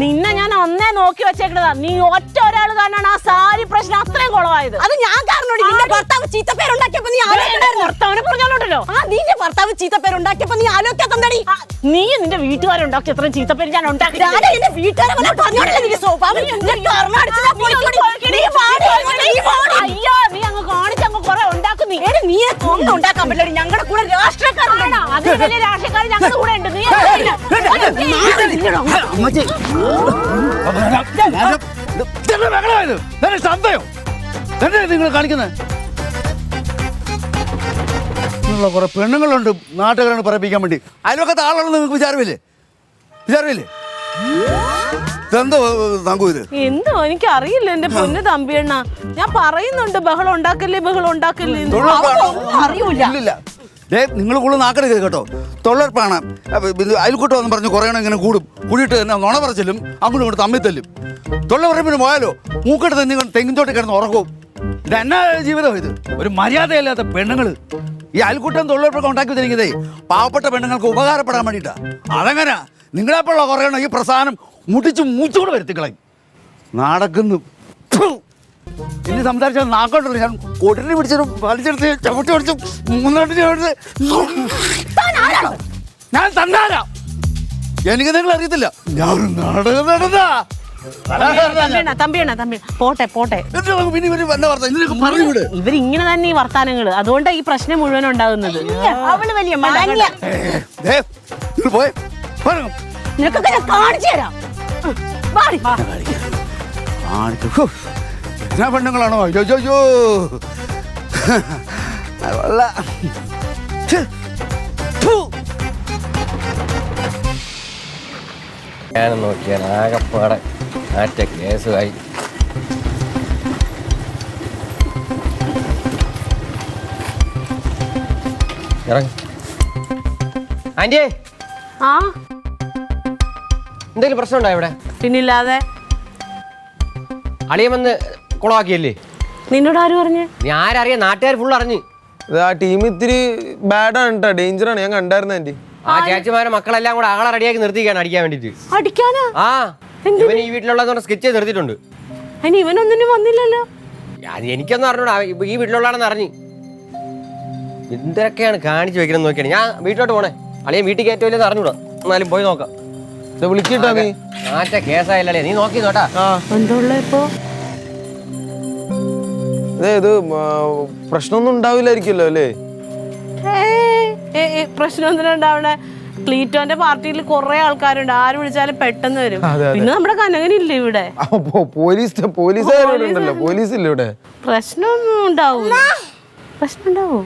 നിന്നെ ഞാൻ ഒന്നേ നോക്കി വെച്ചേക്കണതാ. നീ ഒറ്റ ഒരാൾ കാരണമാണ് ആ സാരി പ്രശ്നം അത്രയും കുളമായത്. അത് ഞാൻ കാരണം. നിന്റെ ഭർത്താവ് ചീത്തപ്പേരുണ്ടാക്കിയപ്പോ നീ ഭർത്താവിനെ പറഞ്ഞോണ്ടല്ലോ. നിന്റെ ഭർത്താവ് ചീത്തപ്പേരുണ്ടാക്കിയപ്പോ നീ ആലോചിക്കാത്തടി. നീ നിന്റെ വീട്ടുകാരുണ്ടാക്കി അത്രയും ചീത്തപ്പേര് ഞാൻ ഉണ്ടാക്കി. എന്റെ വീട്ടുകാരെ അയ്യോ നീ അങ്ങ് കാണിച്ചങ്ങ് കുറെ ഉണ്ടാക്കും. നീ ഒന്നും ഉണ്ടാക്കാൻ പറ്റില്ല. ഞങ്ങളുടെ കൂടെ രാഷ്ട്രീയക്കാരാണ്. അത് വലിയ രാഷ്ട്രീയക്കാർ ഞങ്ങളുടെ കൂടെ ഉണ്ട്. നീ നിങ്ങൾ കാണിക്കുന്നത് കുറെ പെണ്ണുങ്ങളുണ്ട് നാട്ടുകാരാണ് പറയിപ്പിക്കാൻ വേണ്ടി. അയൽവക്കത്തെ ആളാണെന്ന് നിങ്ങൾക്ക് വിചാരമില്ലേ? എന്തോ തങ്കു ഇത്? എന്തോ എനിക്ക് അറിയില്ല എന്റെ പൊന്ന് തമ്പിയണ്ണ. ഞാൻ പറയുന്നുണ്ട് ബഹളം ഉണ്ടാക്കല്ലേ അറിയൂല. നിങ്ങൾ കൂടുതൽ നാക്കരുത് കേട്ടോ. തൊഴിലുറപ്പാണ് അയൽക്കൂട്ടം എന്ന് പറഞ്ഞ് കുറയണം ഇങ്ങനെ കൂടിയിട്ട് തന്നെ നുണ പറച്ചിലും അങ്ങോട്ടും ഇങ്ങോട്ട് തമ്മിൽ തല്ലും. തൊഴിലുറപ്പിന് പോയാലോ മൂക്കെടുത്ത് നിങ്ങൾ തെങ്ങിൻതോട്ടി കിടന്ന് ഉറങ്ങും. ഇതെന്നാ ജീവിതം ഇത്? ഒരു മര്യാദയില്ലാത്ത പെണ്ണുങ്ങൾ ഈ അയൽക്കൂട്ടം തൊഴിലുറപ്പൊക്കെ ഉണ്ടാക്കി തരുന്നതേ പാവപ്പെട്ട പെണ്ണുങ്ങൾക്ക് ഉപകാരപ്പെടാൻ വേണ്ടിയിട്ടാ. അതെങ്ങനെ നിങ്ങളെപ്പോഴുള്ള കുറയണം ഈ പ്രസ്ഥാനം മുട്ടിച്ച് മൂച്ചുകൂടെ വരുത്തിക്കളയും. നടക്കുന്നു ഇനി സംസാരിച്ചാൽ നാക്കോട്ടല്ലോ. ഞാൻ കൊടിനെ പിടിച്ചിട്ടും വലിച്ചെടുത്ത് ചവിട്ടി പിടിച്ചും ഞാൻ തന്നാല. എനിക്ക് നിങ്ങൾ അറിയത്തില്ല. ഞാൻ നാടകം നടന്നാ ഇവരിങ്ങനെ തന്നെ ഈ വർത്താനങ്ങള്. അതുകൊണ്ടാണ് ഈ പ്രശ്നം മുഴുവൻ ഉണ്ടാകുന്നത്. അവള് വലിയ നിനക്കൊക്കെ ഞാൻ കാണിച്ചു തരാം. എന്നാ പെണ്ണുങ്ങളാണോ? അയ്യോ ഞാൻ നോക്കിയാൽ ആകെപ്പാടെ ആറ്റ കേസുമായി. ആന്റിയേ, എന്തെങ്കിലും പ്രശ്നം ഉണ്ടോ ഇവിടെ? പിന്നില്ലാതെ. അളിയൻ വന്ന് കുളമാക്കിയല്ലേ? നിന്നോട് ആര് പറഞ്ഞു? നീ ആരറിയാം? നാട്ടുകാർ ഫുൾ അറിഞ്ഞ്. ആ ടീം ഇത്തിരി ബാഡാണ് കേട്ടോ, ഡേഞ്ചറാണ്. ഞാൻ കണ്ടായിരുന്നു ആന്റി. ആ ചേച്ചിമാരെ മക്കളെല്ലാം കൂടെ ആളെ റെഡിയാക്കി നിർത്തിക്കാണ് അടിക്കാൻ വേണ്ടിട്ട്. അടിക്കാനാ? ആ, ഇവൻ ഈ വീട്ടിലുള്ളതെന്ന് സ്കെച്ച് ചെയ്ത് നിർത്തിയിട്ടുണ്ട്. അതിന് ഇവനൊന്നിനും വന്നില്ലല്ലോ. എനിക്കൊന്നും അറിഞ്ഞൂടാ, ഈ വീട്ടിലുള്ളതാണെന്ന് അറിഞ്ഞ്. എന്തൊക്കെയാണ് കാണിച്ചു വെക്കണം നോക്കിയാണ്. ഞാൻ വീട്ടിലോട്ട് പോണേ. അളിയൻ വീട്ടിൽ കയറ്റില്ലെന്ന് അറിഞ്ഞൂടാ. എന്നാലും പോയി നോക്കാം. വിളിക്കട്ടോ നീ. മാറ്റ കേസായില്ലേ? നീ നോക്കി നോട്ടാ. എന്തുള്ള ഇപ്പൊ ഇത് പ്രശ്നമൊന്നും ഉണ്ടാവില്ലായിരിക്കുമല്ലോ അല്ലേ? പ്രശ്നം എന്തിനാ ഉണ്ടാവണേ? ക്ലീറ്റോന്റെ പാർട്ടിയിൽ കുറെ ആൾക്കാരുണ്ട്. ആര് വിളിച്ചാലും പെട്ടെന്ന് വരും. പിന്നെ നമ്മുടെ കനകനില്ലേ ഇവിടെ? പോലീസുകാരുണ്ടല്ലോ. പോലീസില്ല ഇവിടെ. പ്രശ്നമൊന്നും ഉണ്ടാവൂല. പ്രശ്നം ഉണ്ടാവോ?